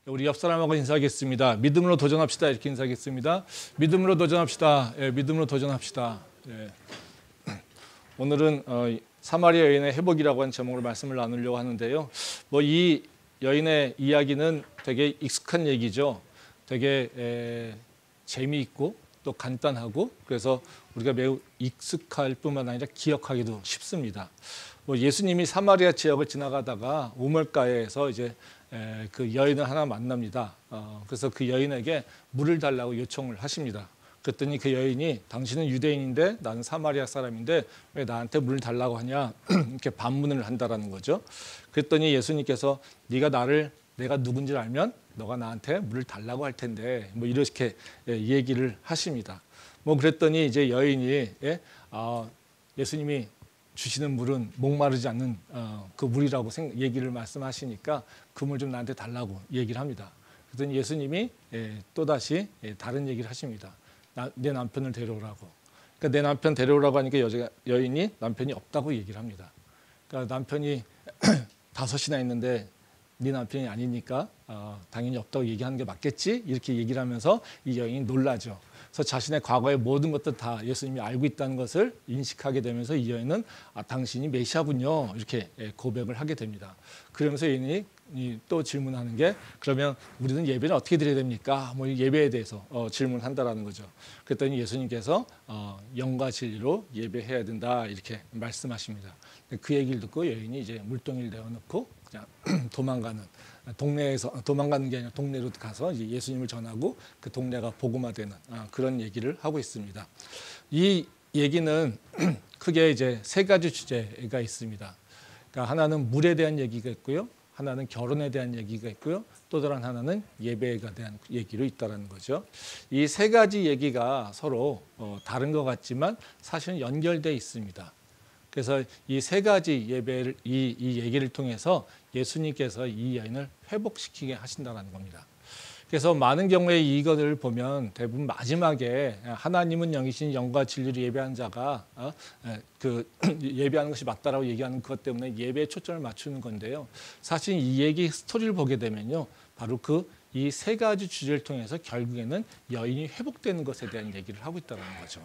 우리 옆 사람하고 인사하겠습니다. 믿음으로 도전합시다. 이렇게 인사하겠습니다. 믿음으로 도전합시다. 예, 믿음으로 도전합시다. 예. 오늘은 사마리아 여인의 회복이라고 하는 제목으로 말씀을 나누려고 하는데요. 뭐 이 여인의 이야기는 되게 익숙한 얘기죠. 되게 재미있고 또 간단하고 그래서 우리가 매우 익숙할 뿐만 아니라 기억하기도 쉽습니다. 뭐 예수님이 사마리아 지역을 지나가다가 우물가에서 이제 그 여인을 하나 만납니다. 그래서 그 여인에게 물을 달라고 요청을 하십니다. 그랬더니 그 여인이 당신은 유대인인데 나는 사마리아 사람인데 왜 나한테 물을 달라고 하냐 이렇게 반문을 한다라는 거죠. 그랬더니 예수님께서 내가 누군지 알면 너가 나한테 물을 달라고 할 텐데 뭐 이렇게 얘기를 하십니다. 뭐 그랬더니 이제 여인이 예수님이 주시는 물은 목마르지 않는 그 물이라고 얘기를 말씀하시니까 그 물 좀 나한테 달라고 얘기를 합니다. 그랬더니 예수님이 또다시 다른 얘기를 하십니다. 내 남편을 데려오라고. 그러니까 내 남편 데려오라고 하니까 여인이 남편이 없다고 얘기를 합니다. 그러니까 남편이 5이나 있는데 네 남편이 아니니까 당연히 없다고 얘기하는 게 맞겠지? 이렇게 얘기를 하면서 이 여인이 놀라죠. 그래서 자신의 과거의 모든 것들 다 예수님이 알고 있다는 것을 인식하게 되면서 이 여인은 당신이 메시아군요. 이렇게 고백을 하게 됩니다. 그러면서 여인이 또 질문하는 게 그러면 우리는 예배는 어떻게 드려야 됩니까? 뭐 예배에 대해서 질문한다라는 거죠. 그랬더니 예수님께서 영과 진리로 예배해야 된다 이렇게 말씀하십니다. 그 얘기를 듣고 여인이 이제 물동이를 내어놓고 그냥 도망가는 게 아니라 동네로 가서 이제 예수님을 전하고 그 동네가 복음화되는 그런 얘기를 하고 있습니다. 이 얘기는 크게 이제 3가지 주제가 있습니다. 그러니까 하나는 물에 대한 얘기가 있고요. 하나는 결혼에 대한 얘기가 있고요. 또 다른 하나는 예배에 대한 얘기로 있다는 거죠. 이 3가지 얘기가 서로 다른 것 같지만 사실은 연결되어 있습니다. 그래서 이 3가지 예배를 이 얘기를 통해서 예수님께서 이 여인을 회복시키게 하신다는 겁니다. 그래서 많은 경우에 이것을 보면 대부분 마지막에 하나님은 영이신 영과 진리로 예배한 자가 그 예배하는 것이 맞다라고 얘기하는 것 때문에 예배에 초점을 맞추는 건데요. 사실 이 얘기 스토리를 보게 되면요, 바로 이 3가지 주제를 통해서 결국에는 여인이 회복되는 것에 대한 얘기를 하고 있다는 거죠.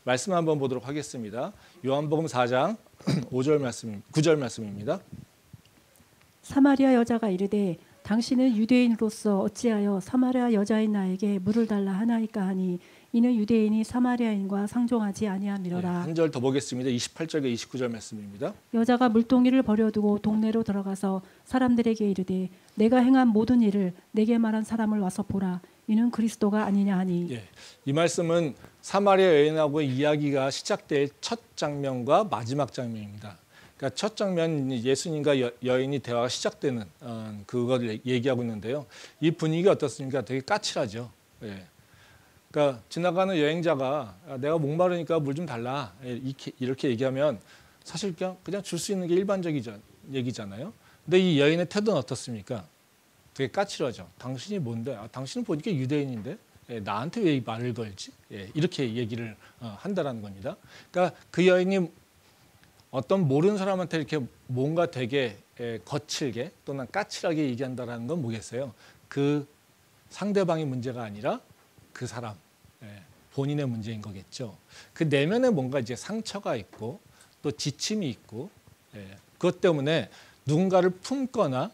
말씀 한번 보도록 하겠습니다. 요한복음 4장 9절 말씀입니다. 사마리아 여자가 이르되 당신은 유대인으로서 어찌하여 사마리아 여자인 나에게 물을 달라 하나이까 하니 이는 유대인이 사마리아인과 상종하지 아니함이로라. 한 절 더 보겠습니다. 28절과 29절 말씀입니다. 여자가 물동이를 버려두고 동네로 들어가서 사람들에게 이르되 내가 행한 모든 일을 내게 말한 사람을 와서 보라. 이는 그리스도가 아니냐 하니. 이 말씀은 사마리아 여인하고의 이야기가 시작될 첫 장면과 마지막 장면입니다. 그러니까 첫 장면 예수님과 여인이 대화가 시작되는 그걸 얘기하고 있는데요. 이 분위기가 어떻습니까? 되게 까칠하죠. 그러니까 지나가는 여행자가 내가 목마르니까 물 좀 달라 이렇게 얘기하면 사실 그냥 줄 수 있는 게 일반적인 얘기잖아요. 근데 이 여인의 태도는 어떻습니까? 되게 까칠하죠. 당신이 뭔데? 당신은 보니까 유대인인데 나한테 왜 이 말을 걸지? 이렇게 얘기를 한다라는 겁니다. 그러니까 그 여인이 어떤 모르는 사람한테 이렇게 뭔가 되게 거칠게 또는 까칠하게 얘기한다라는 건 뭐겠어요? 그 상대방의 문제가 아니라 그 사람 본인의 문제인 거겠죠. 그 내면에 뭔가 이제 상처가 있고 또 지침이 있고 그것 때문에 누군가를 품거나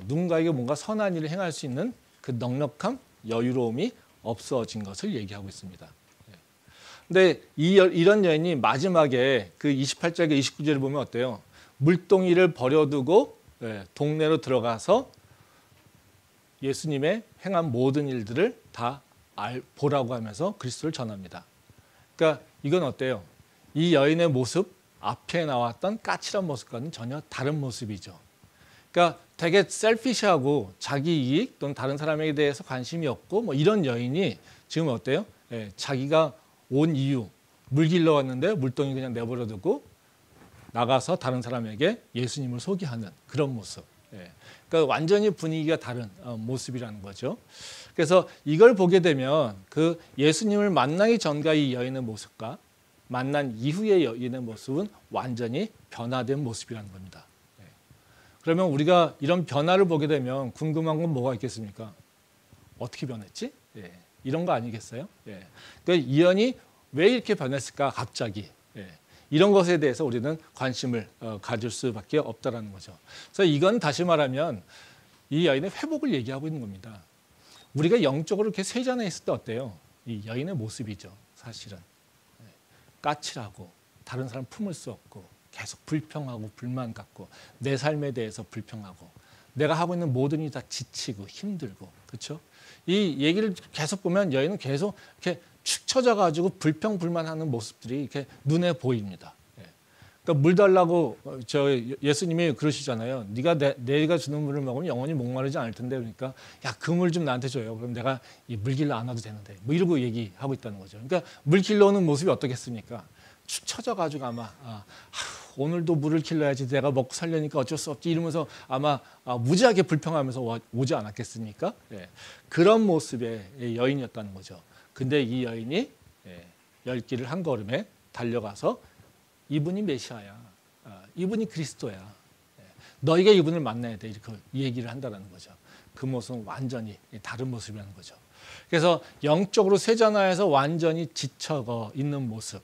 누군가에게 뭔가 선한 일을 행할 수 있는 그 넉넉함, 여유로움이 없어진 것을 얘기하고 있습니다. 근데 이런 여인이 마지막에 그 28절과 29절을 보면 어때요? 물동이를 버려두고 동네로 들어가서 예수님의 행한 모든 일들을 다 보라고 하면서 그리스도를 전합니다. 그러니까 이건 어때요? 이 여인의 모습, 앞에 나왔던 까칠한 모습과는 전혀 다른 모습이죠. 그러니까 되게 셀피시하고 자기 이익 또는 다른 사람에게 대해서 관심이 없고 뭐 이런 여인이 지금 어때요? 자기가 온 이유, 물 길러 왔는데 물동이 그냥 내버려 두고 나가서 다른 사람에게 예수님을 소개하는 그런 모습. 그러니까 완전히 분위기가 다른 모습이라는 거죠. 그래서 이걸 보게 되면 그 예수님을 만나기 전과 이 여인의 모습과 만난 이후의 여인의 모습은 완전히 변화된 모습이라는 겁니다. 그러면 우리가 이런 변화를 보게 되면 궁금한 건 뭐가 있겠습니까? 어떻게 변했지? 예, 이런 거 아니겠어요? 예. 그러니까 이연이 왜 이렇게 변했을까 갑자기? 예. 이런 것에 대해서 우리는 관심을 가질 수밖에 없다라는 거죠. 그래서 이건 다시 말하면 이 여인의 회복을 얘기하고 있는 겁니다. 우리가 영적으로 이렇게 세잔해 있을 때 어때요? 이 여인의 모습이죠. 사실은 까칠하고 다른 사람 품을 수 없고 계속 불평하고 불만 갖고 내 삶에 대해서 불평하고 내가 하고 있는 모든 일이 다 지치고 힘들고 그렇죠? 이 얘기를 계속 보면 여인은 계속 이렇게 축 처져 가지고 불평불만하는 모습들이 이렇게 눈에 보입니다. 그러니까 물 달라고 예수님이 그러시잖아요. 내가 주는 물을 먹으면 영원히 목마르지 않을 텐데 그러니까 야, 그 물 좀 나한테 줘요. 그럼 내가 이 물 길러 안 와도 되는데 뭐 이러고 얘기하고 있다는 거죠. 그러니까 물 길러 오는 모습이 어떻겠습니까? 축 처져 가지고 아마 오늘도 물을 길러야지 내가 먹고 살려니까 어쩔 수 없지 이러면서 아마 무지하게 불평하면서 오지 않았겠습니까? 예. 그런 모습의 여인이었다는 거죠. 근데 이 여인이 열 길을 한 걸음에 달려가서 이분이 메시아야. 이분이 그리스도야. 너희가 이분을 만나야 돼. 이렇게 얘기를 한다는 거죠. 그 모습은 완전히 다른 모습이라는 거죠. 그래서 영적으로 세잔화해서 완전히 지쳐가 있는 모습.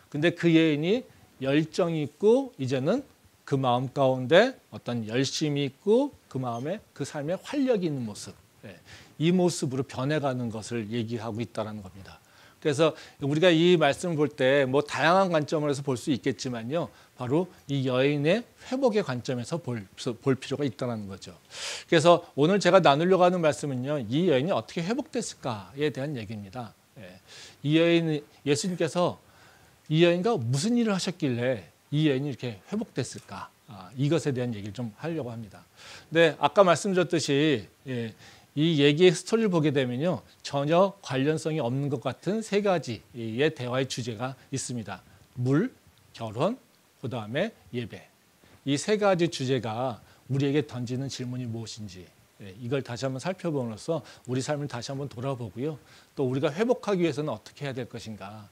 근데 그 여인이 열정이 있고 이제는 그 마음 가운데 어떤 열심이 있고 그 마음에 그 삶에 활력이 있는 모습. 이 모습으로 변해가는 것을 얘기하고 있다는 겁니다. 그래서 우리가 이 말씀을 볼 때 뭐 다양한 관점에서 볼 수 있겠지만요. 바로 이 여인의 회복의 관점에서 볼 필요가 있다는 거죠. 그래서 오늘 제가 나누려고 하는 말씀은요. 이 여인이 어떻게 회복됐을까에 대한 얘기입니다. 이 여인, 예수님께서 이 여인과 무슨 일을 하셨길래 이 여인이 이렇게 회복됐을까? 이것에 대한 얘기를 좀 하려고 합니다. 근데 아까 말씀드렸듯이 이 얘기의 스토리를 보게 되면요. 전혀 관련성이 없는 것 같은 세 가지의 대화의 주제가 있습니다. 물, 결혼, 그다음에 예배. 이 세 가지 주제가 우리에게 던지는 질문이 무엇인지 이걸 다시 한번 살펴봄으로써 우리 삶을 다시 한번 돌아보고요. 또 우리가 회복하기 위해서는 어떻게 해야 될 것인가.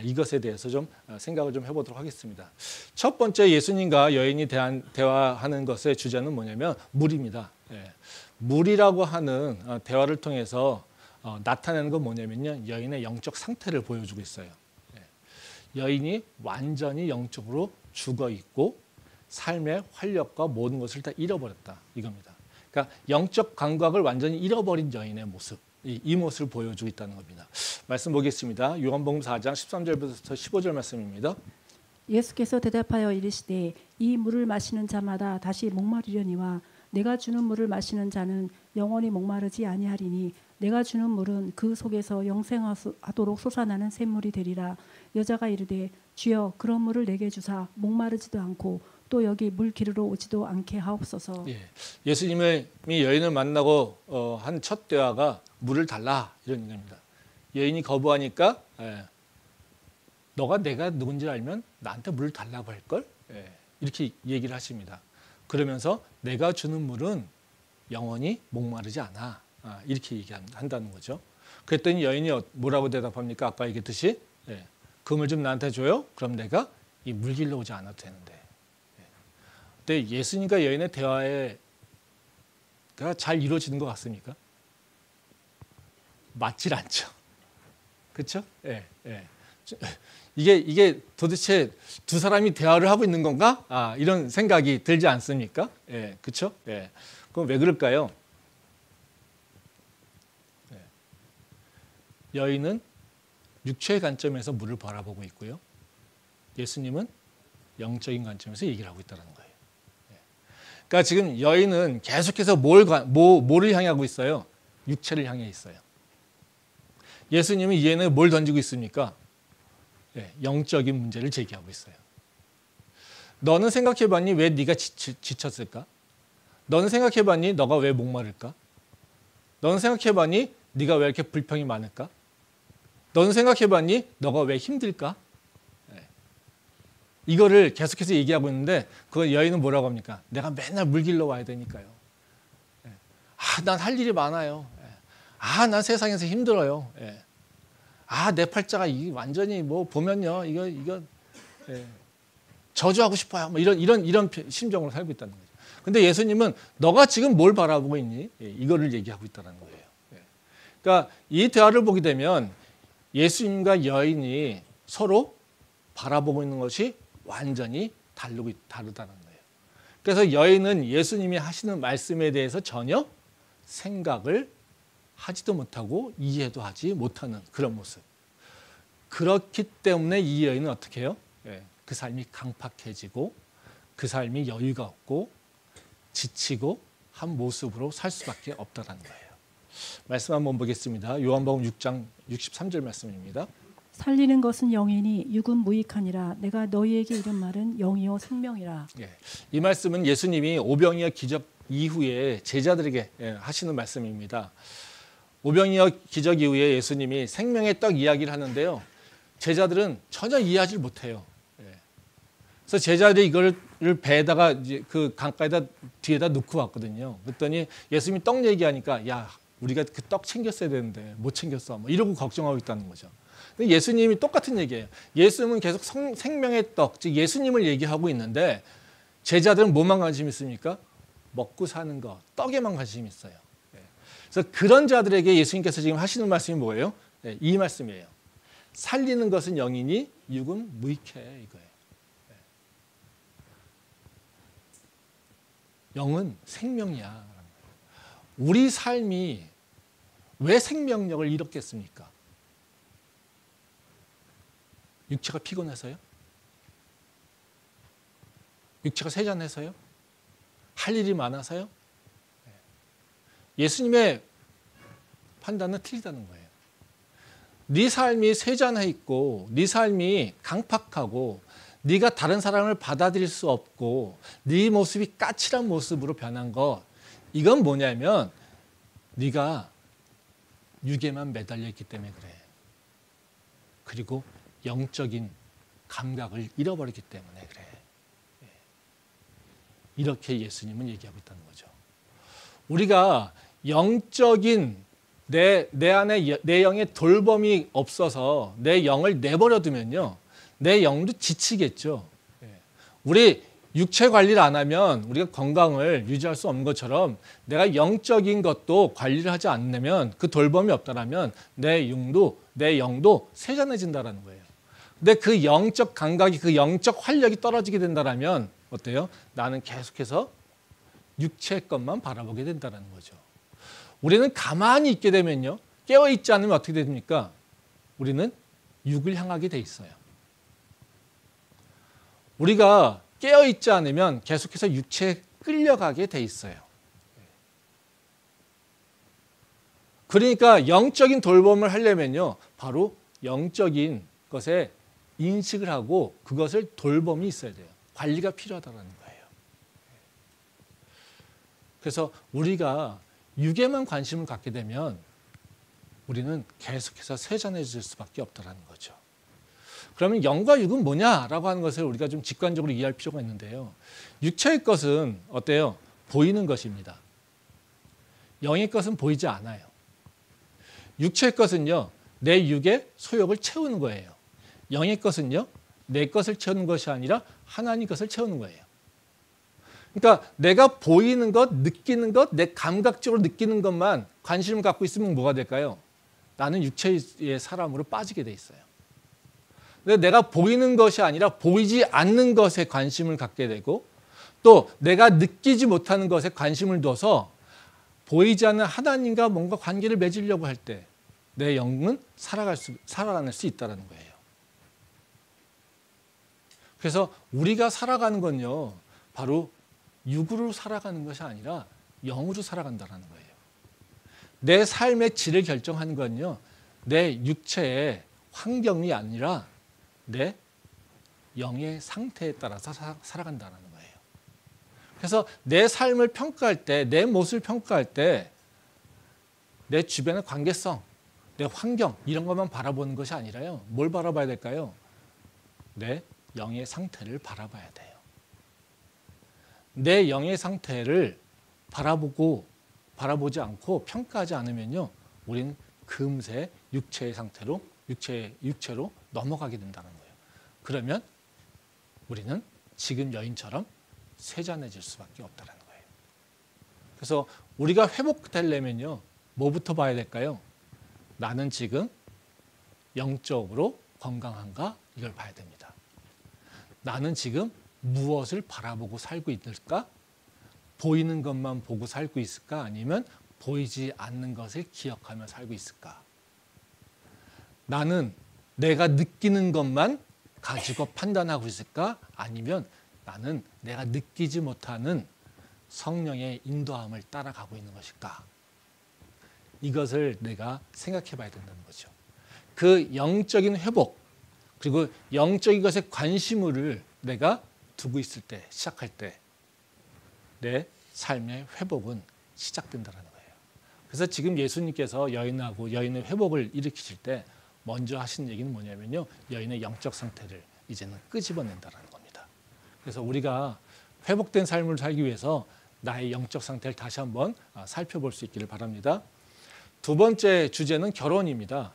이것에 대해서 좀 생각을 좀 해보도록 하겠습니다. 첫 번째 예수님과 여인이 대화하는 것의 주제는 뭐냐면 물입니다. 물이라고 하는 대화를 통해서 나타내는 건 뭐냐면요. 여인의 영적 상태를 보여주고 있어요. 여인이 완전히 영적으로 죽어 있고 삶의 활력과 모든 것을 다 잃어버렸다. 이겁니다. 그러니까 영적 감각을 완전히 잃어버린 여인의 모습. 이 모습을 보여주고 있다는 겁니다. 말씀 보겠습니다. 요한복음 4장 13절부터 15절 말씀입니다. 예수께서 대답하여 이르시되 이 물을 마시는 자마다 다시 목마르려니와 내가 주는 물을 마시는 자는 영원히 목마르지 아니하리니 내가 주는 물은 그 속에서 영생하도록 솟아나는 샘물이 되리라. 여자가 이르되 주여 그런 물을 내게 주사 목마르지도 않고 또 여기 물 기르러 오지도 않게 하옵소서. 예수님이 여인을 만나고 한 첫 대화가 물을 달라 이런 얘기입니다. 여인이 거부하니까 너가 내가 누군지 알면 나한테 물을 달라고 할걸? 이렇게 얘기를 하십니다. 그러면서 내가 주는 물은 영원히 목마르지 않아. 이렇게 얘기한다는 거죠. 그랬더니 여인이 뭐라고 대답합니까? 아까 얘기했듯이 그 물 좀 나한테 줘요? 그럼 내가 이 물 길러 오지 않아도 되는데. 근데 예수님과 여인의 대화가 잘 이루어지는 것 같습니까? 맞질 않죠. 그렇죠? 이게 도대체 두 사람이 대화를 하고 있는 건가? 이런 생각이 들지 않습니까? 그렇죠? 그럼 왜 그럴까요? 여인은 육체의 관점에서 물을 바라보고 있고요. 예수님은 영적인 관점에서 얘기를 하고 있다는 거예요. 그러니까 지금 여인은 계속해서 뭐를 향하고 있어요? 육체를 향해 있어요. 예수님은 이 여인에 뭘 던지고 있습니까? 영적인 문제를 제기하고 있어요. 너는 생각해봤니? 왜 네가 지쳤을까? 너는 생각해봤니? 너가 왜 목마를까? 너는 생각해봤니? 네가 왜 이렇게 불평이 많을까? 너는 생각해봤니? 너가 왜 힘들까? 이거를 계속해서 얘기하고 있는데 그 여인은 뭐라고 합니까? 내가 맨날 물 길러 와야 되니까요. 난 할 일이 많아요. 난 세상에서 힘들어요. 내 팔자가 완전히 뭐 보면요, 이거 저주하고 싶어요. 뭐 이런 심정으로 살고 있다는 거죠. 근데 예수님은 너가 지금 뭘 바라보고 있니? 예, 이거를 얘기하고 있다는 거예요. 예. 그러니까 이 대화를 보게 되면 예수님과 여인이 서로 바라보고 있는 것이 완전히 다르다는 거예요. 그래서 여인은 예수님이 하시는 말씀에 대해서 전혀 생각을 하지도 못하고 이해도 하지 못하는 그런 모습. 그렇기 때문에 이 여인은 어떻게 해요? 예, 그 삶이 강팍해지고 그 삶이 여유가 없고 지치고 한 모습으로 살 수밖에 없다는 거예요. 말씀 한번 보겠습니다. 요한복음 6장 63절 말씀입니다. 살리는 것은 영이니 육은 무익하니라. 내가 너희에게 이른 말은 영이요 생명이라. 예, 이 말씀은 예수님이 오병이어 기적 이후에 제자들에게 하시는 말씀입니다. 오병이어 기적 이후에 예수님이 생명의 떡 이야기를 하는데요. 제자들은 전혀 이해하지 못해요. 그래서 제자들이 이걸 배에다가 이제 그 강가에다 뒤에다 놓고 왔거든요. 그랬더니 예수님이 떡 얘기하니까 야 우리가 그 떡 챙겼어야 되는데 못 챙겼어. 뭐 이러고 걱정하고 있다는 거죠. 근데 예수님이 똑같은 얘기예요. 예수님은 계속 생명의 떡, 즉 예수님을 얘기하고 있는데 제자들은 뭐만 관심 있습니까? 먹고 사는 것, 떡에만 관심이 있어요. 그래서 그런 자들에게 예수님께서 지금 하시는 말씀이 뭐예요? 이 말씀이에요. 살리는 것은 영이니 육은 무익해 이거예요. 영은 생명이야. 우리 삶이 왜 생명력을 잃었겠습니까? 육체가 피곤해서요? 육체가 세잔해서요? 할 일이 많아서요? 예수님의 판단은 틀리다는 거예요. 네 삶이 세잔해 있고 네 삶이 강팍하고 네가 다른 사람을 받아들일 수 없고 네 모습이 까칠한 모습으로 변한 것 이건 뭐냐면 네가 육에만 매달려 있기 때문에 그래. 그리고 영적인 감각을 잃어버리기 때문에 그래. 이렇게 예수님은 얘기하고 있다는 거죠. 우리가 영적인 내 안에 내 영의 돌봄이 없어서 내 영을 내버려 두면요. 내 영도 지치겠죠. 우리 육체 관리를 안 하면 우리가 건강을 유지할 수 없는 것처럼 내가 영적인 것도 관리를 하지 않으면 그 돌봄이 없다라면 내 영도 세잔해진다는 거예요. 근데 그 영적 감각이 그 영적 활력이 떨어지게 된다라면 어때요? 나는 계속해서 육체의 것만 바라보게 된다는 거죠. 우리는 가만히 있게 되면요. 깨어있지 않으면 어떻게 됩니까? 우리는 육을 향하게 돼 있어요. 우리가 깨어있지 않으면 계속해서 육체에 끌려가게 돼 있어요. 그러니까 영적인 돌봄을 하려면요. 바로 영적인 것에 인식을 하고 그것을 돌봄이 있어야 돼요. 관리가 필요하다는 거예요. 그래서 우리가 육에만 관심을 갖게 되면 우리는 계속해서 세잔해질 수밖에 없다는 거죠. 그러면 영과 육은 뭐냐라고 하는 것을 우리가 좀 직관적으로 이해할 필요가 있는데요. 육체의 것은 어때요? 보이는 것입니다. 영의 것은 보이지 않아요. 육체의 것은요. 내 육의 소욕을 채우는 거예요. 영의 것은요. 내 것을 채우는 것이 아니라 하나님 것을 채우는 거예요. 그러니까 내가 보이는 것, 느끼는 것, 내 감각적으로 느끼는 것만 관심을 갖고 있으면 뭐가 될까요? 나는 육체의 사람으로 빠지게 돼 있어요. 근데 내가 보이는 것이 아니라 보이지 않는 것에 관심을 갖게 되고 또 내가 느끼지 못하는 것에 관심을 둬서 보이지 않는 하나님과 뭔가 관계를 맺으려고 할 때 내 영은 살아날 수 있다는 거예요. 그래서 우리가 살아가는 건요. 바로 육으로 살아가는 것이 아니라 영으로 살아간다는 거예요. 내 삶의 질을 결정하는 건요. 내 육체의 환경이 아니라 내 영의 상태에 따라서 살아간다는 거예요. 그래서 내 삶을 평가할 때, 내 모습을 평가할 때 내 주변의 관계성, 내 환경 이런 것만 바라보는 것이 아니라요. 뭘 바라봐야 될까요? 내 영의 상태를 바라봐야 돼요. 내 영의 상태를 바라보지 않고 평가하지 않으면요. 우리는 금세 육체의 상태로 육체로 넘어가게 된다는 거예요. 그러면 우리는 지금 여인처럼 세잔해질 수밖에 없다는 거예요. 그래서 우리가 회복되려면요, 뭐부터 봐야 될까요? 나는 지금 영적으로 건강한가? 이걸 봐야 됩니다. 나는 지금 무엇을 바라보고 살고 있을까? 보이는 것만 보고 살고 있을까? 아니면 보이지 않는 것을 기억하며 살고 있을까? 나는 내가 느끼는 것만 가지고 판단하고 있을까? 아니면 나는 내가 느끼지 못하는 성령의 인도함을 따라가고 있는 것일까? 이것을 내가 생각해 봐야 된다는 거죠. 그 영적인 회복, 그리고 영적인 것에 관심을 내가 두고 있을 때, 시작할 때 내 삶의 회복은 시작된다는 거예요. 그래서 지금 예수님께서 여인하고 여인의 회복을 일으키실 때 먼저 하신 얘기는 뭐냐면요, 여인의 영적 상태를 이제는 끄집어낸다는 겁니다. 그래서 우리가 회복된 삶을 살기 위해서 나의 영적 상태를 다시 한번 살펴볼 수 있기를 바랍니다. 두 번째 주제는 결혼입니다.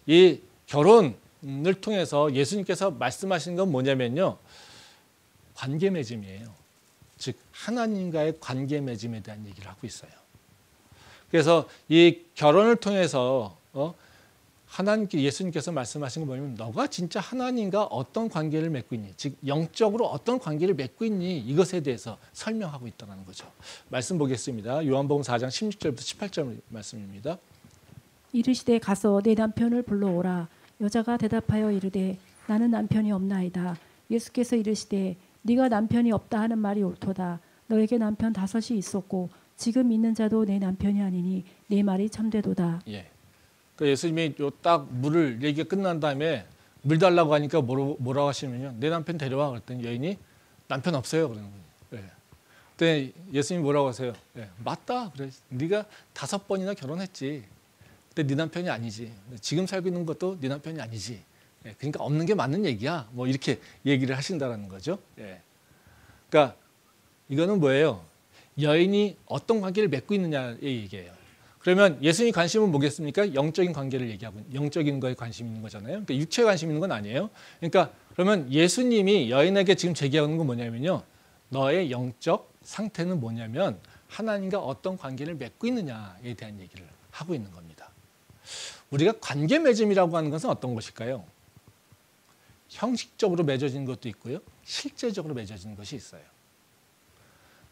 이 결혼을 통해서 예수님께서 말씀하신 건 뭐냐면요, 관계 맺음이에요. 즉 하나님과의 관계 맺음에 대한 얘기를 하고 있어요. 그래서 이 결혼을 통해서 하나님께 예수님께서 말씀하신 건 뭐냐면, 너가 진짜 하나님과 어떤 관계를 맺고 있니? 즉 영적으로 어떤 관계를 맺고 있니? 이것에 대해서 설명하고 있다는 거죠. 말씀 보겠습니다. 요한복음 4장 16절부터 18절 말씀입니다. 이르시되 가서 내 남편을 불러오라. 여자가 대답하여 이르되 나는 남편이 없나이다. 예수께서 이르시되 네가 남편이 없다 하는 말이 옳도다. 너에게 남편 5이 있었고 지금 있는 자도 내 남편이 아니니 내 말이 참되도다. 예. 그러니까 예수님이 딱 물을 얘기가 끝난 다음에 물 달라고 하니까 뭐라고 하시면요, 내 남편 데려와. 그랬더니 여인이 남편 없어요 그러는 거예요. 예. 그때 예수님이 뭐라고 하세요? 예. 맞다. 그래. 네가 5번이나 결혼했지. 근데 네 남편이 아니지. 지금 살고 있는 것도 네 남편이 아니지. 예. 그러니까 없는 게 맞는 얘기야. 뭐 이렇게 얘기를 하신다라는 거죠. 예. 그러니까 이거는 뭐예요? 여인이 어떤 관계를 맺고 있느냐의 얘기예요. 그러면 예수님의 관심은 뭐겠습니까? 영적인 관계를 얘기하고 영적인 거에 관심 있는 거잖아요. 그러니까 육체에 관심 있는 건 아니에요. 그러니까 그러면 예수님이 여인에게 지금 제기하는 건 뭐냐면요, 너의 영적 상태는 뭐냐면 하나님과 어떤 관계를 맺고 있느냐에 대한 얘기를 하고 있는 겁니다. 우리가 관계 맺음이라고 하는 것은 어떤 것일까요? 형식적으로 맺어지는 것도 있고요, 실제적으로 맺어지는 것이 있어요.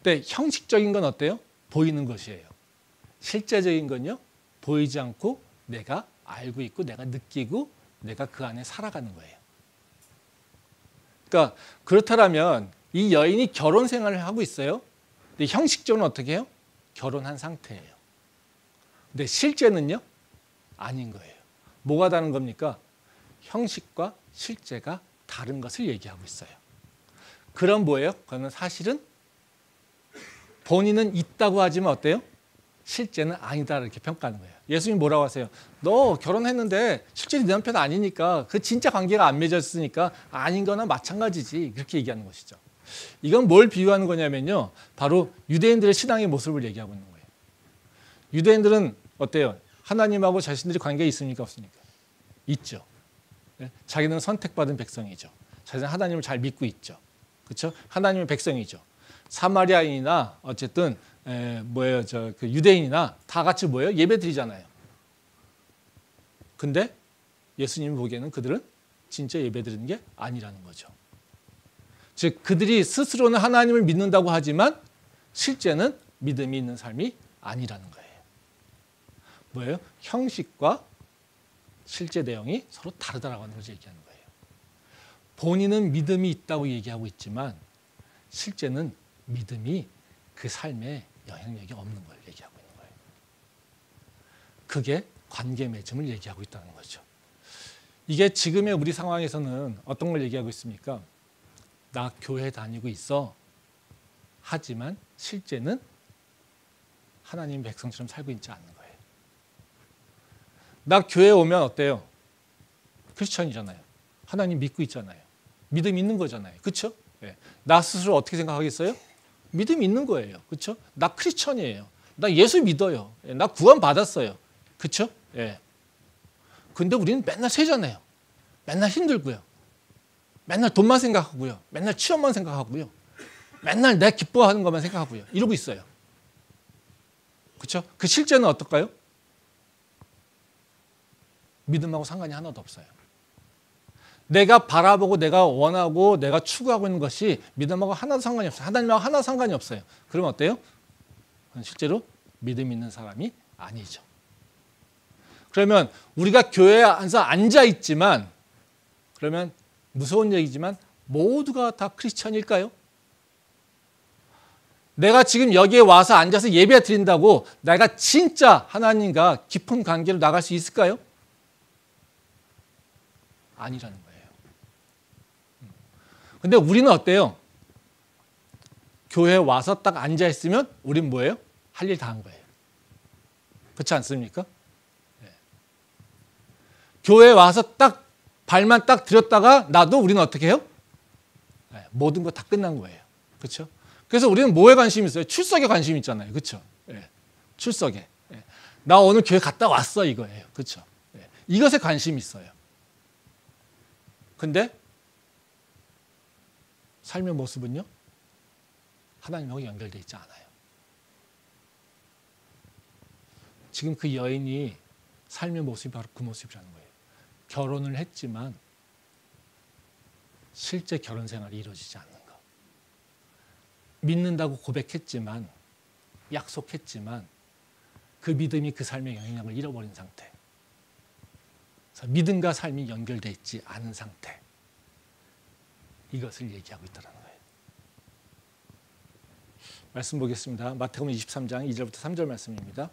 근데 형식적인 건 어때요? 보이는 것이에요. 실제적인 건요, 보이지 않고 내가 알고 있고 내가 느끼고 내가 그 안에 살아가는 거예요. 그러니까 그렇다면 이 여인이 결혼 생활을 하고 있어요. 근데 형식적으로는 어떻게 해요? 결혼한 상태예요. 근데 실제는요? 아닌 거예요. 뭐가 다른 겁니까? 형식과 실제가 다른 것을 얘기하고 있어요. 그럼 뭐예요? 그거는 사실은 본인은 있다고 하지만 어때요? 실제는 아니다 이렇게 평가하는 거예요. 예수님 뭐라고 하세요? 너 결혼했는데 실제 네 남편 아니니까, 그 진짜 관계가 안 맺어졌으니까 아닌 거나 마찬가지지, 그렇게 얘기하는 것이죠. 이건 뭘 비유하는 거냐면요, 바로 유대인들의 신앙의 모습을 얘기하고 있는 거예요. 유대인들은 어때요? 하나님하고 자신들이 관계가 있습니까 없습니까? 있죠. 자기는 선택받은 백성이죠. 자기는 하나님을 잘 믿고 있죠. 그렇죠? 하나님의 백성이죠. 사마리아인이나 어쨌든 그 유대인이나 다 같이 뭐예요? 예배 드리잖아요. 근데 예수님이 보기에는 그들은 진짜 예배 드리는 게 아니라는 거죠. 즉 그들이 스스로는 하나님을 믿는다고 하지만 실제는 믿음이 있는 삶이 아니라는 거예요. 뭐예요? 형식과 실제 내용이 서로 다르다라고 하는 걸 얘기하는 거예요. 본인은 믿음이 있다고 얘기하고 있지만 실제는 믿음이 그 삶에 영향력이 없는 걸 얘기하고 있는 거예요. 그게 관계 맺음을 얘기하고 있다는 거죠. 이게 지금의 우리 상황에서는 어떤 걸 얘기하고 있습니까? 나 교회 다니고 있어. 하지만 실제는 하나님 백성처럼 살고 있지 않는 거예요. 나 교회 오면 어때요? 크리스천이잖아요. 하나님 믿고 있잖아요. 믿음 있는 거잖아요. 그렇죠? 네. 나 스스로 어떻게 생각하겠어요? 믿음 있는 거예요. 그렇죠? 나 크리스천이에요. 나 예수 믿어요. 나 구원 받았어요. 그렇죠? 예. 근데 우리는 맨날 세잖아요. 맨날 힘들고요. 맨날 돈만 생각하고요. 맨날 취업만 생각하고요. 맨날 내 기뻐하는 것만 생각하고요. 이러고 있어요. 그렇죠? 그 실제는 어떨까요? 믿음하고 상관이 하나도 없어요. 내가 바라보고 내가 원하고 내가 추구하고 있는 것이 믿음하고 하나도 상관이 없어요. 하나님하고 하나도 상관이 없어요. 그러면 어때요? 실제로 믿음 있는 사람이 아니죠. 그러면 우리가 교회에 앉아 있지만, 그러면 무서운 얘기지만 모두가 다 크리스천일까요? 내가 지금 여기에 와서 앉아서 예배 드린다고 내가 진짜 하나님과 깊은 관계로 나갈 수 있을까요? 아니라는 거예요. 근데 우리는 어때요? 교회에 와서 딱 앉아 있으면 우린 뭐예요? 할 일 다 한 거예요. 그렇지 않습니까? 네. 교회에 와서 딱 발만 딱 들였다가 나도 우리는 어떻게 해요? 네. 모든 거 다 끝난 거예요. 그렇죠? 그래서 우리는 뭐에 관심이 있어요? 출석에 관심이 있잖아요. 그렇죠? 네. 출석에. 네. 나 오늘 교회 갔다 왔어 이거예요. 그렇죠? 네. 이것에 관심이 있어요. 근데 삶의 모습은요? 하나님하고 연결되어 있지 않아요. 지금 그 여인이 삶의 모습이 바로 그 모습이라는 거예요. 결혼을 했지만 실제 결혼 생활이 이루어지지 않는 거. 믿는다고 고백했지만, 약속했지만 그 믿음이 그 삶의 영향력을 잃어버린 상태. 그래서 믿음과 삶이 연결되어 있지 않은 상태. 이것을 얘기하고 있다는 거예요. 말씀 보겠습니다. 마태복음 23장 2절부터 3절 말씀입니다.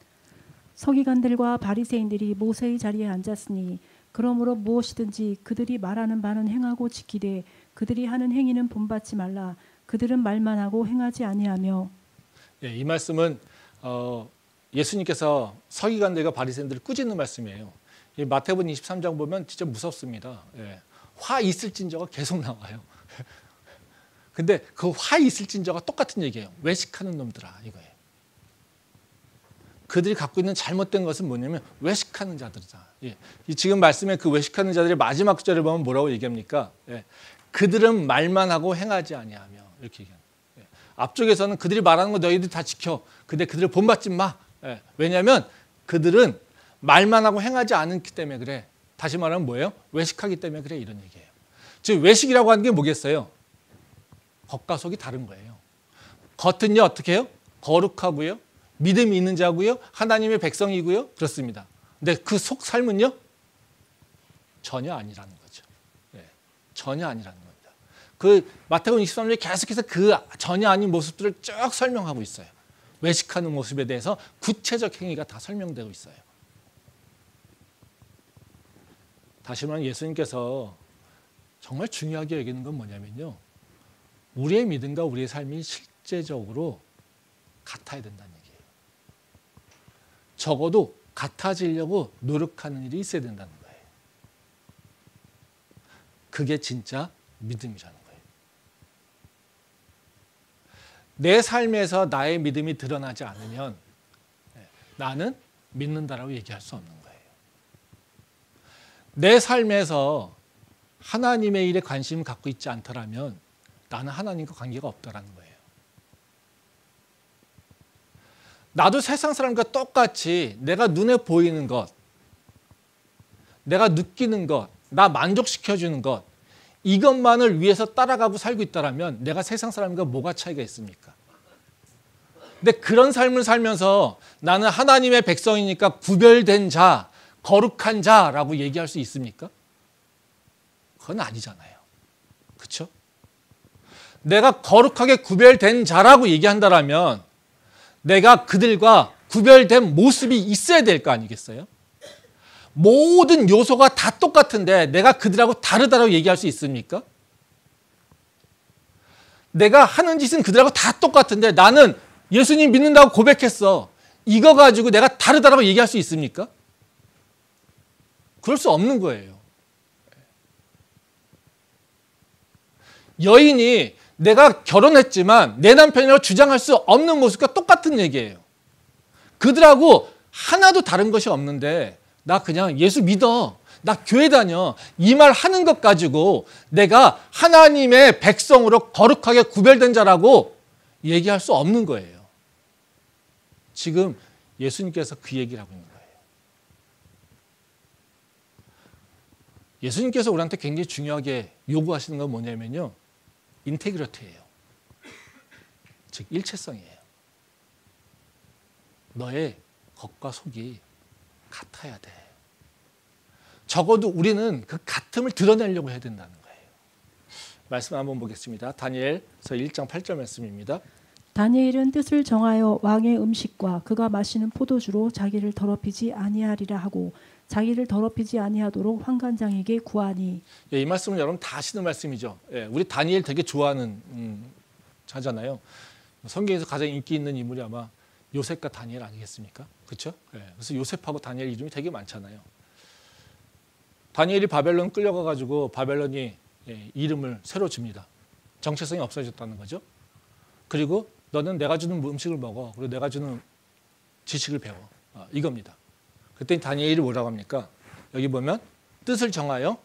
서기관들과 바리새인들이 모세의 자리에 앉았으니 그러므로 무엇이든지 그들이 말하는 바는 행하고 지키되 그들이 하는 행위는 본받지 말라. 그들은 말만 하고 행하지 아니하며. 예, 이 말씀은 예수님께서 서기관들과 바리새인들을 꾸짖는 말씀이에요. 이 마태복음 23장 보면 진짜 무섭습니다. 예, 화 있을진저가 계속 나와요. 근데 그 화 있을진저가 똑같은 얘기예요. 외식하는 놈들아 이거예요. 그들이 갖고 있는 잘못된 것은 뭐냐면 외식하는 자들이다. 예. 지금 말씀에 그 외식하는 자들의 마지막 구절을 보면 뭐라고 얘기합니까? 예. 그들은 말만 하고 행하지 아니하며 이렇게 얘기합니다. 예. 앞쪽에서는 그들이 말하는 거 너희들 다 지켜. 근데 그들을 본받지 마. 예. 왜냐하면 그들은 말만 하고 행하지 않기 때문에 그래. 다시 말하면 뭐예요? 외식하기 때문에 그래 이런 얘기예요. 즉 외식이라고 하는 게 뭐겠어요? 겉과 속이 다른 거예요. 겉은요 어떻게 해요? 거룩하고요. 믿음이 있는 자고요. 하나님의 백성이고요. 그렇습니다. 근데 그 속 삶은요? 전혀 아니라는 거죠. 네, 전혀 아니라는 겁니다. 그 마태복음 23장에 계속해서 그 전혀 아닌 모습들을 쭉 설명하고 있어요. 외식하는 모습에 대해서 구체적 행위가 다 설명되고 있어요. 다시 말하면 예수님께서 정말 중요하게 여기는 건 뭐냐면요. 우리의 믿음과 우리의 삶이 실제적으로 같아야 된다는 얘기예요. 적어도 같아지려고 노력하는 일이 있어야 된다는 거예요. 그게 진짜 믿음이라는 거예요. 내 삶에서 나의 믿음이 드러나지 않으면 나는 믿는다라고 얘기할 수 없는 거예요. 내 삶에서 하나님의 일에 관심을 갖고 있지 않더라면 나는 하나님과 관계가 없다라는 거예요. 나도 세상 사람과 똑같이 내가 눈에 보이는 것, 내가 느끼는 것, 나 만족시켜주는 것, 이것만을 위해서 따라가고 살고 있다면 내가 세상 사람과 뭐가 차이가 있습니까? 근데 그런 삶을 살면서 나는 하나님의 백성이니까 구별된 자, 거룩한 자라고 얘기할 수 있습니까? 그건 아니잖아요. 그렇죠? 내가 거룩하게 구별된 자라고 얘기한다면 내가 그들과 구별된 모습이 있어야 될 거 아니겠어요? 모든 요소가 다 똑같은데 내가 그들하고 다르다고 얘기할 수 있습니까? 내가 하는 짓은 그들하고 다 똑같은데 나는 예수님 믿는다고 고백했어. 이거 가지고 내가 다르다고 얘기할 수 있습니까? 그럴 수 없는 거예요. 여인이 내가 결혼했지만 내 남편이라고 주장할 수 없는 모습과 똑같은 얘기예요. 그들하고 하나도 다른 것이 없는데 나 그냥 예수 믿어. 나 교회 다녀. 이 말 하는 것 가지고 내가 하나님의 백성으로 거룩하게 구별된 자라고 얘기할 수 없는 거예요. 지금 예수님께서 그 얘기를 하고 있는 거예요. 예수님께서 우리한테 굉장히 중요하게 요구하시는 건 뭐냐면요. 인테그리티예요. 즉 일체성이에요. 너의 겉과 속이 같아야 돼. 적어도 우리는 그 같음을 드러내려고 해야 된다는 거예요. 말씀 한번 보겠습니다. 다니엘서 1장 8절 말씀입니다. 다니엘은 뜻을 정하여 왕의 음식과 그가 마시는 포도주로 자기를 더럽히지 아니하리라 하고 자기를 더럽히지 아니하도록 환관장에게 구하니. 예, 이 말씀은 여러분 다 아시는 말씀이죠. 예, 우리 다니엘 되게 좋아하는 자잖아요. 성경에서 가장 인기 있는 인물이 아마 요셉과 다니엘 아니겠습니까? 그렇죠? 예, 그래서 요셉하고 다니엘 이름이 되게 많잖아요. 다니엘이 바벨론 끌려가가지고 바벨론이 이름을 새로 줍니다. 정체성이 없어졌다는 거죠. 그리고 너는 내가 주는 음식을 먹어. 그리고 내가 주는 지식을 배워. 이겁니다. 그때 다니엘이 뭐라고 합니까? 여기 보면 뜻을 정하여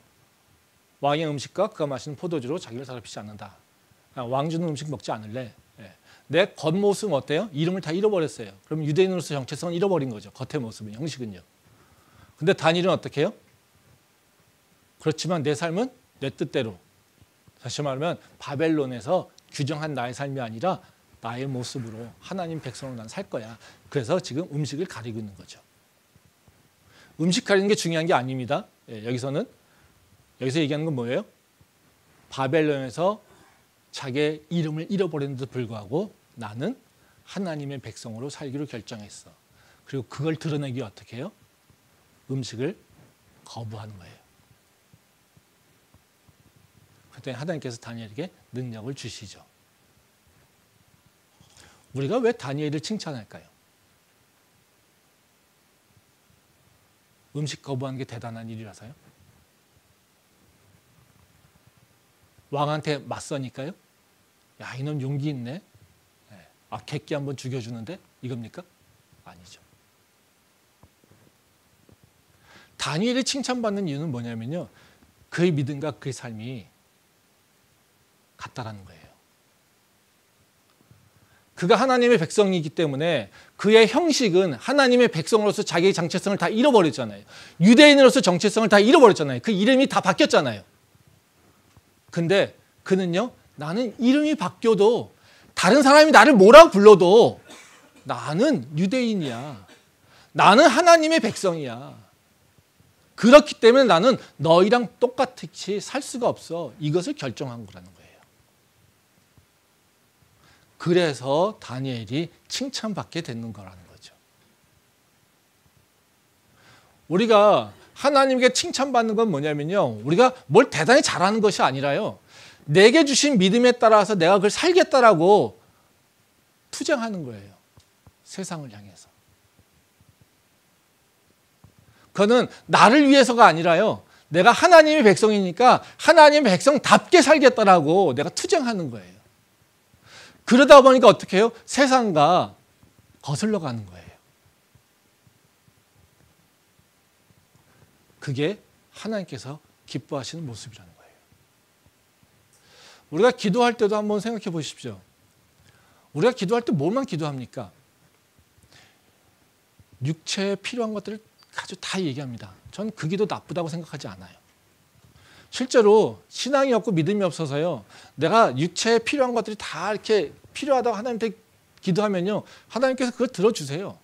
왕의 음식과 그가 마시는 포도주로 자기를 더럽히지 않는다. 왕 주는 음식 먹지 않을래. 내 겉모습은 어때요? 이름을 다 잃어버렸어요. 그럼 유대인으로서 정체성은 잃어버린 거죠. 겉의 모습은, 형식은요. 근데 다니엘은 어떻게 해요? 그렇지만 내 삶은 내 뜻대로. 다시 말하면 바벨론에서 규정한 나의 삶이 아니라 나의 모습으로 하나님 백성으로 난 살 거야. 그래서 지금 음식을 가리고 있는 거죠. 음식 가리는 게 중요한 게 아닙니다. 여기서 얘기하는 건 뭐예요? 바벨론에서 자기의 이름을 잃어버렸는데도 불구하고 나는 하나님의 백성으로 살기로 결정했어. 그리고 그걸 드러내기 어떻게 해요? 음식을 거부하는 거예요. 그때 하나님께서 다니엘에게 능력을 주시죠. 우리가 왜 다니엘을 칭찬할까요? 음식 거부하는 게 대단한 일이라서요? 왕한테 맞서니까요? 야, 이놈 용기 있네. 객기 한번 죽여주는데 이겁니까? 아니죠. 다니엘이 칭찬받는 이유는 뭐냐면요. 그의 믿음과 그의 삶이 같다라는 거예요. 그가 하나님의 백성이기 때문에 그의 형식은 하나님의 백성으로서 자기의 정체성을 다 잃어버렸잖아요. 유대인으로서 정체성을 다 잃어버렸잖아요. 그 이름이 다 바뀌었잖아요. 근데 그는요, 나는 이름이 바뀌어도 다른 사람이 나를 뭐라고 불러도 나는 유대인이야. 나는 하나님의 백성이야. 그렇기 때문에 나는 너희랑 똑같이 살 수가 없어. 이것을 결정한 거라는 거예요. 그래서 다니엘이 칭찬받게 되는 거라는 거죠. 우리가 하나님께 칭찬받는 건 뭐냐면요. 우리가 뭘 대단히 잘하는 것이 아니라요. 내게 주신 믿음에 따라서 내가 그걸 살겠다라고 투쟁하는 거예요. 세상을 향해서. 그거는 나를 위해서가 아니라요. 내가 하나님의 백성이니까 하나님의 백성답게 살겠다라고 내가 투쟁하는 거예요. 그러다 보니까 어떻게 해요? 세상과 거슬러 가는 거예요. 그게 하나님께서 기뻐하시는 모습이라는 거예요. 우리가 기도할 때도 한번 생각해 보십시오. 우리가 기도할 때 뭘만 기도합니까? 육체에 필요한 것들을 아주 다 얘기합니다. 전 그 기도 나쁘다고 생각하지 않아요. 실제로 신앙이 없고 믿음이 없어서요. 내가 육체에 필요한 것들이 다 이렇게 필요하다고 하나님한테 기도하면요. 하나님께서 그걸 들어주세요.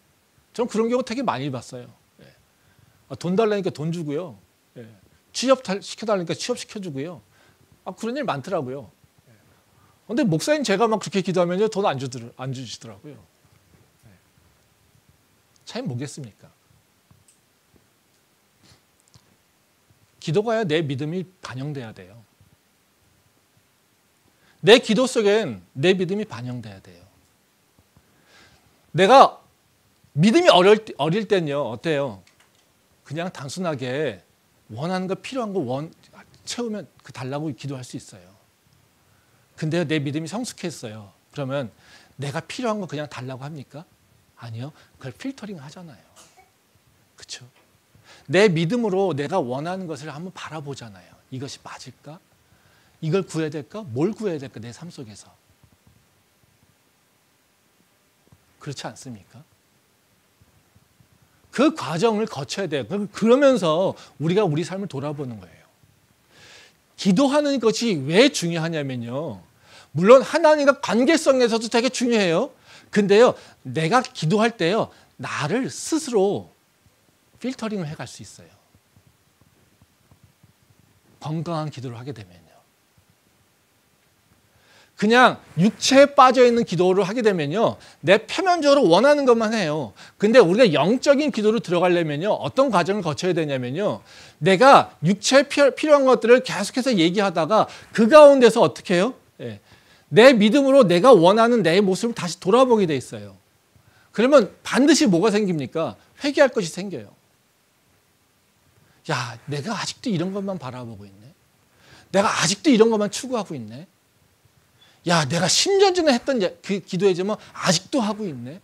저는 그런 경우 되게 많이 봤어요. 돈 달라니까 돈 주고요. 취업 시켜달라니까 취업 시켜주고요. 그런 일 많더라고요. 근데 목사님 제가 막 그렇게 기도하면요. 돈 안 주시더라고요. 차이 뭐겠습니까? 기도가야 내 믿음이 반영돼야 돼요. 내 기도 속엔 내 믿음이 반영돼야 돼요. 내가 믿음이 어릴 때는요. 어때요? 그냥 단순하게 원하는 거 필요한 거 채우면 그 달라고 기도할 수 있어요. 근데 내 믿음이 성숙했어요. 그러면 내가 필요한 거 그냥 달라고 합니까? 아니요. 그걸 필터링 하잖아요. 그렇죠? 내 믿음으로 내가 원하는 것을 한번 바라보잖아요. 이것이 맞을까? 이걸 구해야 될까? 뭘 구해야 될까? 내 삶 속에서. 그렇지 않습니까? 그 과정을 거쳐야 돼요. 그러면서 우리가 우리 삶을 돌아보는 거예요. 기도하는 것이 왜 중요하냐면요. 물론 하나님과 관계성에서도 되게 중요해요. 근데요, 내가 기도할 때요, 나를 스스로 필터링을 해갈 수 있어요. 건강한 기도를 하게 되면요. 그냥 육체에 빠져있는 기도를 하게 되면요, 내 표면적으로 원하는 것만 해요. 근데 우리가 영적인 기도로 들어가려면요, 어떤 과정을 거쳐야 되냐면요, 내가 육체에 필요한 것들을 계속해서 얘기하다가 그 가운데서 어떻게 해요? 예. 내 믿음으로 내가 원하는 내 모습을 다시 돌아보게 돼 있어요. 그러면 반드시 뭐가 생깁니까? 회개할 것이 생겨요. 야, 내가 아직도 이런 것만 바라보고 있네. 내가 아직도 이런 것만 추구하고 있네. 야, 내가 10년 전에 했던 그 기도이지만 아직도 하고 있네.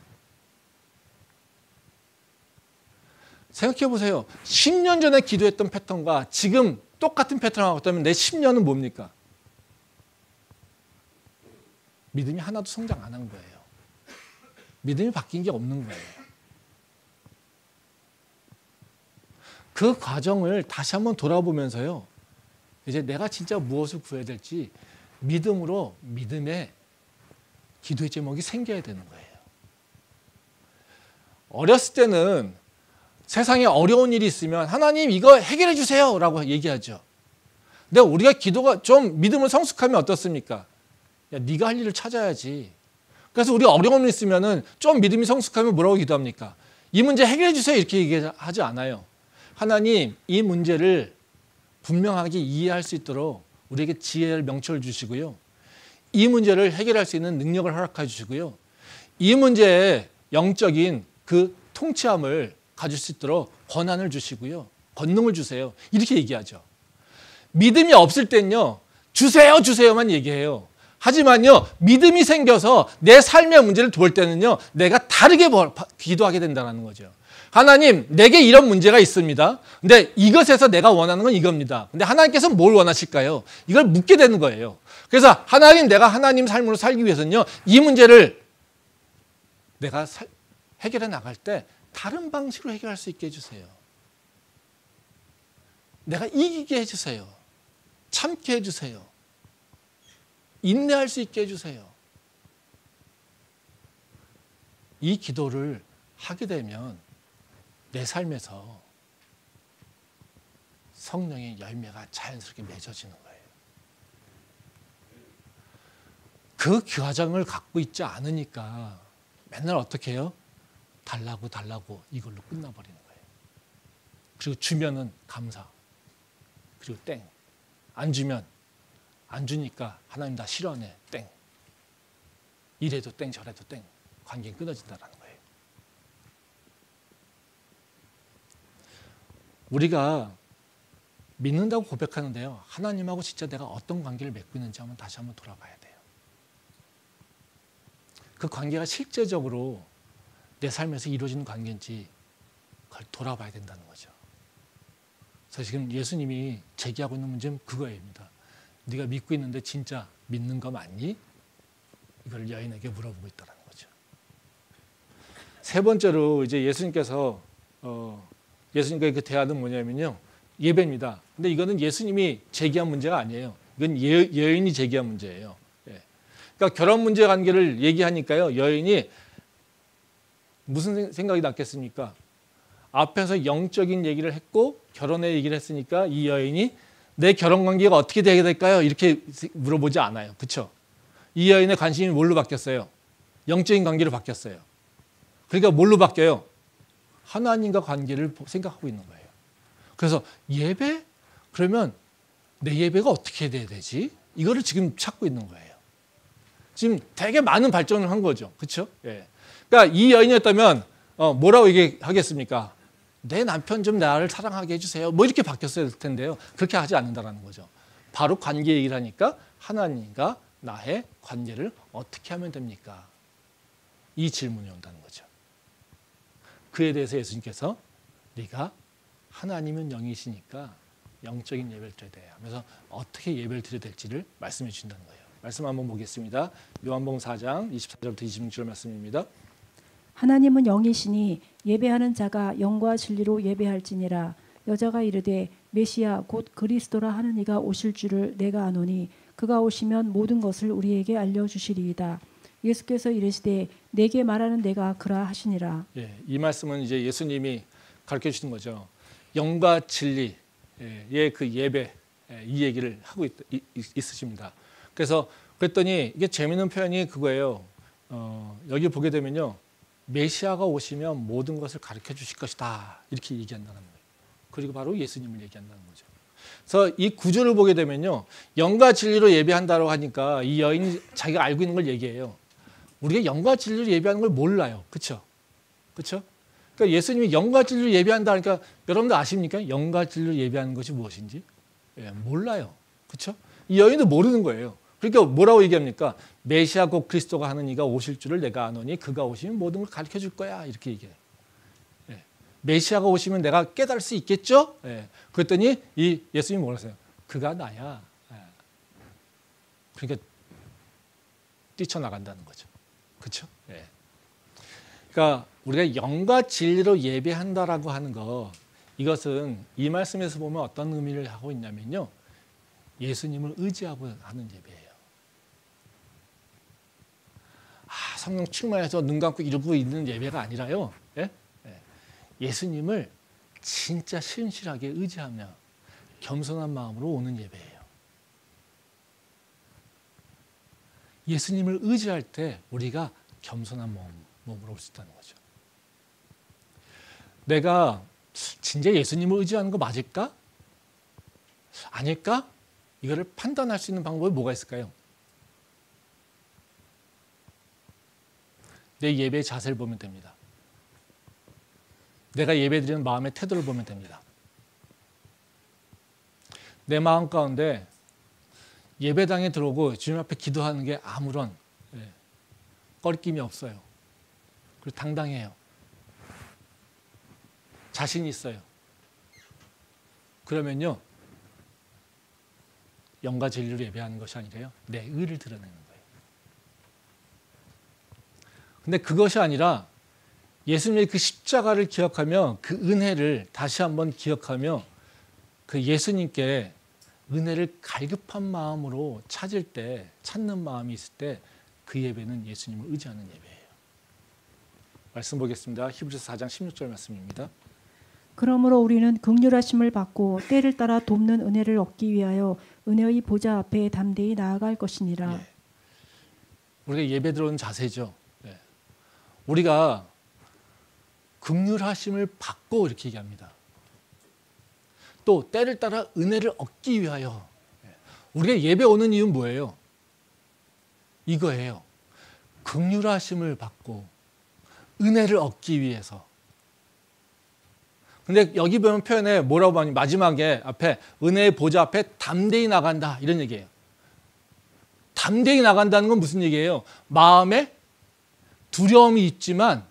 생각해 보세요. 10년 전에 기도했던 패턴과 지금 똑같은 패턴을 하고 있다면 내 10년은 뭡니까? 믿음이 하나도 성장 안 한 거예요. 믿음이 바뀐 게 없는 거예요. 그 과정을 다시 한번 돌아보면서요, 이제 내가 진짜 무엇을 구해야 될지 믿음으로 믿음의 기도의 제목이 생겨야 되는 거예요. 어렸을 때는 세상에 어려운 일이 있으면 하나님 이거 해결해 주세요 라고 얘기하죠. 근데 우리가 기도가 좀 믿음을 성숙하면 어떻습니까? 야, 네가 할 일을 찾아야지. 그래서 우리 어려움이 있으면은 좀 믿음이 성숙하면 뭐라고 기도합니까? 이 문제 해결해 주세요 이렇게 얘기하지 않아요. 하나님 이 문제를 분명하게 이해할 수 있도록 우리에게 지혜를 명철 주시고요. 이 문제를 해결할 수 있는 능력을 허락해 주시고요. 이 문제에 영적인 그 통치함을 가질 수 있도록 권한을 주시고요. 권능을 주세요. 이렇게 얘기하죠. 믿음이 없을 땐요. 주세요 주세요만 얘기해요. 하지만요. 믿음이 생겨서 내 삶의 문제를 볼 때는요. 내가 다르게 기도하게 된다는 거죠. 하나님 내게 이런 문제가 있습니다. 근데 이것에서 내가 원하는 건 이겁니다. 근데 하나님께서 뭘 원하실까요? 이걸 묻게 되는 거예요. 그래서 하나님 내가 하나님 삶으로 살기 위해서는요. 이 문제를 내가 해결해 나갈 때 다른 방식으로 해결할 수 있게 해주세요. 내가 이기게 해주세요. 참게 해주세요. 인내할 수 있게 해주세요. 이 기도를 하게 되면 내 삶에서 성령의 열매가 자연스럽게 맺어지는 거예요. 그 과정을 갖고 있지 않으니까 맨날 어떻게 해요? 달라고 이걸로 끝나버리는 거예요. 그리고 주면은 감사. 그리고 땡. 안 주면 안 주니까 하나님 나 싫어하네. 땡. 이래도 땡 저래도 땡. 관계는 끊어진다는 거예요. 우리가 믿는다고 고백하는데요. 하나님하고 진짜 내가 어떤 관계를 맺고 있는지 다시 한번 돌아봐야 돼요. 그 관계가 실제적으로 내 삶에서 이루어지는 관계인지 그걸 돌아봐야 된다는 거죠. 그래서 지금 예수님이 제기하고 있는 문제는 그거입니다. 네가 믿고 있는데 진짜 믿는 거 맞니? 이걸 여인에게 물어보고 있다는 거죠. 세 번째로 이제 예수님께서 예수님과 그 대화는 뭐냐면요. 예배입니다. 근데 이거는 예수님이 제기한 문제가 아니에요. 이건 여인이 제기한 문제예요. 예. 그러니까 결혼 문제 관계를 얘기하니까요. 여인이 무슨 생각이 났겠습니까? 앞에서 영적인 얘기를 했고 결혼의 얘기를 했으니까 이 여인이 내 결혼 관계가 어떻게 되게 될까요? 이렇게 물어보지 않아요. 그렇죠? 이 여인의 관심이 뭘로 바뀌었어요? 영적인 관계로 바뀌었어요. 그러니까 뭘로 바뀌어요? 하나님과 관계를 생각하고 있는 거예요. 그래서 예배? 그러면 내 예배가 어떻게 돼야 되지? 이거를 지금 찾고 있는 거예요. 지금 되게 많은 발전을 한 거죠. 그렇죠? 예. 그러니까 이 여인이었다면 뭐라고 얘기하겠습니까? 내 남편 좀 나를 사랑하게 해주세요. 뭐 이렇게 바뀌었을 텐데요. 그렇게 하지 않는다는 거죠. 바로 관계 얘기를 하니까 하나님과 나의 관계를 어떻게 하면 됩니까? 이 질문이 온다는 거죠. 그에 대해서 예수님께서 네가 하나님은 영이시니까 영적인 예배를 드려야 돼 하면서 어떻게 예배를 드려야 될지를 말씀해 주신다는 거예요. 말씀 한번 보겠습니다. 요한복음 4장 24절부터 26절 말씀입니다. 하나님은 영이시니 예배하는 자가 영과 진리로 예배할지니라. 여자가 이르되 메시아 곧 그리스도라 하는 이가 오실 줄을 내가 아노니 그가 오시면 모든 것을 우리에게 알려주시리이다. 예수께서 이르시되 내게 말하는 내가 그라 하시니라. 예, 이 말씀은 이제 예수님이 가르쳐 주시는 거죠. 영과 진리의 그 예배, 이 얘기를 하고 있으십니다. 그래서 그랬더니 이게 재미있는 표현이 그거예요. 여기 보게 되면요, 메시아가 오시면 모든 것을 가르쳐 주실 것이다, 이렇게 얘기한다는 거예요. 그리고 바로 예수님을 얘기한다는 거죠. 그래서 이 구조를 보게 되면요, 영과 진리로 예배한다고 하니까 이 여인이 자기가 알고 있는 걸 얘기해요. 우리가 영과 진리로 예배하는 걸 몰라요. 그렇죠? 그렇죠? 그러니까 예수님이 영과 진리로 예배한다 하니까 여러분들 아십니까? 영과 진리로 예배하는 것이 무엇인지? 예, 몰라요. 그렇죠? 이 여인도 모르는 거예요. 그러니까 뭐라고 얘기합니까? 메시아 곧 그리스도가 하는 이가 오실 줄을 내가 아노니 그가 오시면 모든 걸 가르쳐 줄 거야, 이렇게 얘기해요. 예, 메시아가 오시면 내가 깨달을 수 있겠죠? 예, 그랬더니 이 예수님이 뭐라 하세요? 그가 나야. 예. 그러니까 뛰쳐나간다는 거죠. 그렇죠? 예. 그러니까 우리가 영과 진리로 예배한다라고 하는 거, 이것은 이 말씀에서 보면 어떤 의미를 하고 있냐면요, 예수님을 의지하고 하는 예배예요. 성령 충만해서 눈 감고 이러고 있는 예배가 아니라요, 예? 예. 예수님을 진짜 신실하게 의지하며 겸손한 마음으로 오는 예배예요. 예수님을 의지할 때 우리가 겸손한 몸으로 올 수 있다는 거죠. 내가 진짜 예수님을 의지하는 거 맞을까? 아닐까? 이거를 판단할 수 있는 방법이 뭐가 있을까요? 내 예배의 자세를 보면 됩니다. 내가 예배드리는 마음의 태도를 보면 됩니다. 내 마음 가운데 예배당에 들어오고 주님 앞에 기도하는 게 아무런 꺼리낌이 없어요. 그리고 당당해요. 자신이 있어요. 그러면요, 영과 진리로 예배하는 것이 아니라요, 내 의를 드러내는 거예요. 근데 그것이 아니라 예수님의 그 십자가를 기억하며 그 은혜를 다시 한번 기억하며 그 예수님께 은혜를 갈급한 마음으로 찾는 마음이 있을 때 그 예배는 예수님을 의지하는 예배예요. 말씀 보겠습니다. 히브리서 4장 16절 말씀입니다. 그러므로 우리는 긍휼하심을 받고 때를 따라 돕는 은혜를 얻기 위하여 은혜의 보좌 앞에 담대히 나아갈 것이니라. 예. 우리가 예배 들어오는 자세죠. 예. 우리가 긍휼하심을 받고 이렇게 얘기합니다. 또 때를 따라 은혜를 얻기 위하여. 우리가 예배 오는 이유는 뭐예요? 이거예요. 긍휼하심을 받고 은혜를 얻기 위해서. 근데 여기 보면 표현에 뭐라고 하니, 마지막에 앞에 은혜의 보좌 앞에 담대히 나간다, 이런 얘기예요. 담대히 나간다는 건 무슨 얘기예요? 마음에 두려움이 있지만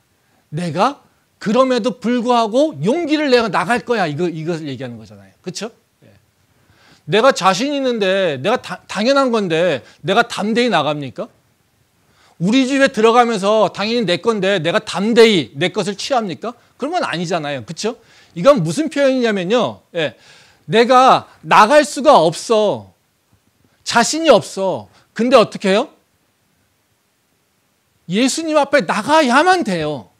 내가 그럼에도 불구하고 용기를 내가 나갈 거야, 이것을 얘기하는 거잖아요. 그렇죠? 내가 자신 있는데, 내가 당연한 건데 내가 담대히 나갑니까? 우리 집에 들어가면서 당연히 내 건데 내가 담대히 내 것을 취합니까? 그런 건 아니잖아요. 그렇죠? 이건 무슨 표현이냐면요, 내가 나갈 수가 없어. 자신이 없어. 근데 어떻게 해요? 예수님 앞에 나가야만 돼요.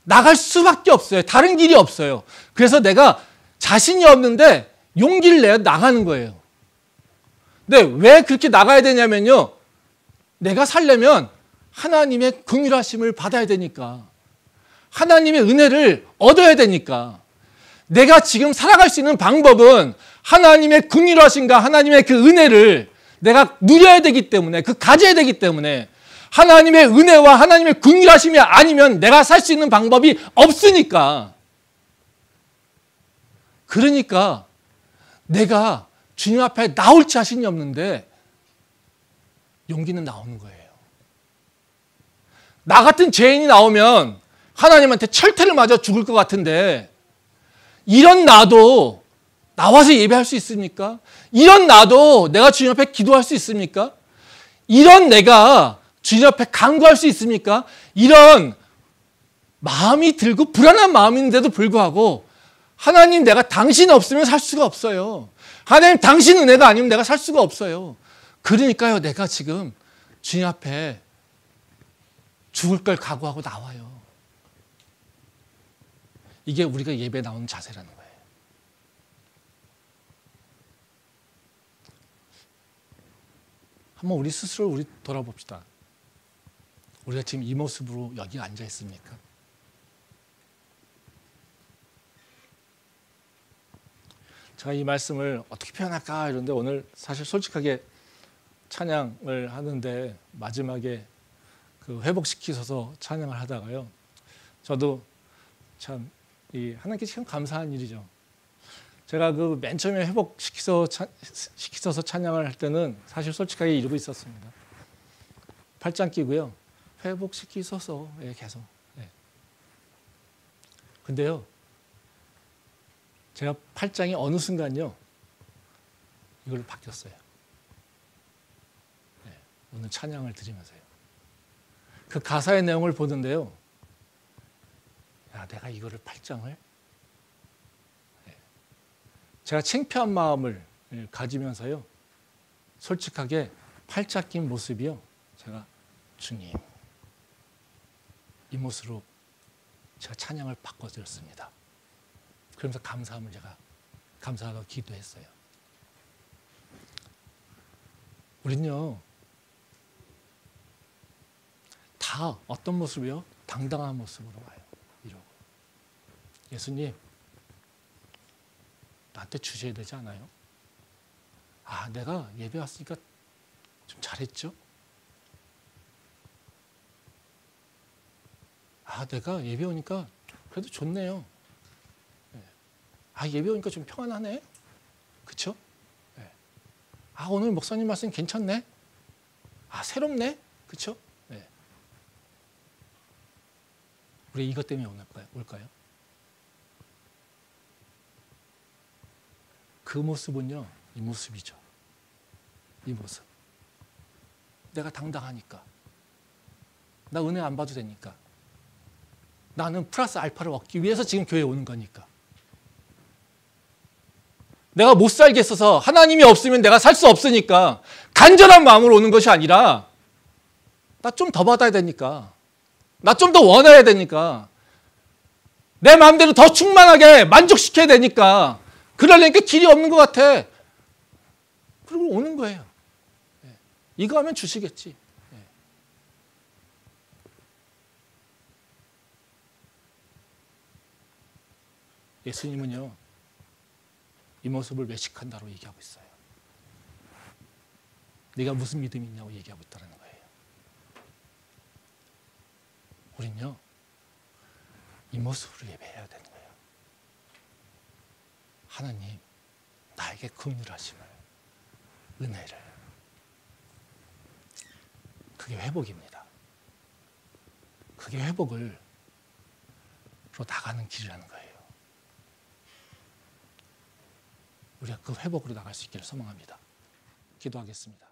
나갈 수밖에 없어요. 다른 길이 없어요. 그래서 내가 자신이 없는데 용기를 내어 나가는 거예요. 근데 왜 그렇게 나가야 되냐면요, 내가 살려면 하나님의 긍휼하심을 받아야 되니까, 하나님의 은혜를 얻어야 되니까. 내가 지금 살아갈 수 있는 방법은 하나님의 긍휼하심과 하나님의 그 은혜를 내가 누려야 되기 때문에, 그 가져야 되기 때문에, 하나님의 은혜와 하나님의 긍휼하심이 아니면 내가 살 수 있는 방법이 없으니까. 그러니까 내가 주님 앞에 나올 자신이 없는데 용기는 나오는 거예요. 나 같은 죄인이 나오면 하나님한테 철퇴를 맞아 죽을 것 같은데, 이런 나도 나와서 예배할 수 있습니까? 이런 나도 내가 주님 앞에 기도할 수 있습니까? 이런 내가 주님 앞에 간구할 수 있습니까? 이런 마음이 들고 불안한 마음인데도 불구하고 하나님, 내가 당신 없으면 살 수가 없어요. 하나님, 당신 은혜가 아니면 내가 살 수가 없어요. 그러니까요, 내가 지금 주님 앞에 죽을 걸 각오하고 나와요. 이게 우리가 예배에 나오는 자세라는 거예요. 한번 우리 스스로 우리 돌아봅시다. 우리가 지금 이 모습으로 여기 앉아 있습니까? 제가 이 말씀을 어떻게 표현할까 이런데 오늘 사실 솔직하게 찬양을 하는데 마지막에 그 회복시키셔서 찬양을 하다가요. 저도 참 이 하나님께 참 감사한 일이죠. 제가 그 맨 처음에 회복시키셔서 찬양을 할 때는 사실 솔직하게 이러고 있었습니다. 팔짱 끼고요. 회복시키셔서 계속. 근데요. 제가 팔짱이 어느 순간요. 이걸로 바뀌었어요. 오늘 찬양을 드리면서요. 그 가사의 내용을 보는데요. 야, 내가 이거를 팔짱을 제가 창피한 마음을 가지면서요. 솔직하게 팔짱 낀 모습이요. 제가 주님 이 모습으로 제가 찬양을 바꿔드렸습니다. 그러면서 감사함을 제가 감사하고 기도했어요. 우린요. 다 어떤 모습이요? 당당한 모습으로 와요. 이러고. 예수님, 나한테 주셔야 되지 않아요? 아, 내가 예배 왔으니까 좀 잘했죠? 아, 내가 예배 오니까 그래도 좋네요. 아, 예배 오니까 좀 평안하네? 그쵸? 아, 오늘 목사님 말씀 괜찮네? 아, 새롭네? 그쵸? 우리 이것 때문에 올까요? 그 모습은요, 이 모습이죠. 이 모습. 내가 당당하니까. 나 은혜 안 받아도 되니까. 나는 플러스 알파를 얻기 위해서 지금 교회에 오는 거니까. 내가 못 살겠어서 하나님이 없으면 내가 살 수 없으니까 간절한 마음으로 오는 것이 아니라 나 좀 더 받아야 되니까. 나 좀 더 원해야 되니까. 내 마음대로 더 충만하게 만족시켜야 되니까. 그러려니까 길이 없는 것 같아. 그리고 오는 거예요. 이거 하면 주시겠지. 예수님은요. 이 모습을 외식한다고 얘기하고 있어요. 네가 무슨 믿음이 있냐고 얘기하고 있다는 거예요. 우린요. 이 모습으로 예배해야 되는 거예요. 하나님, 나에게 긍휼하심을, 은혜를. 그게 회복입니다. 그게 회복으로 나가는 길이라는 거예요. 우리가 그 회복으로 나갈 수 있기를 소망합니다. 기도하겠습니다.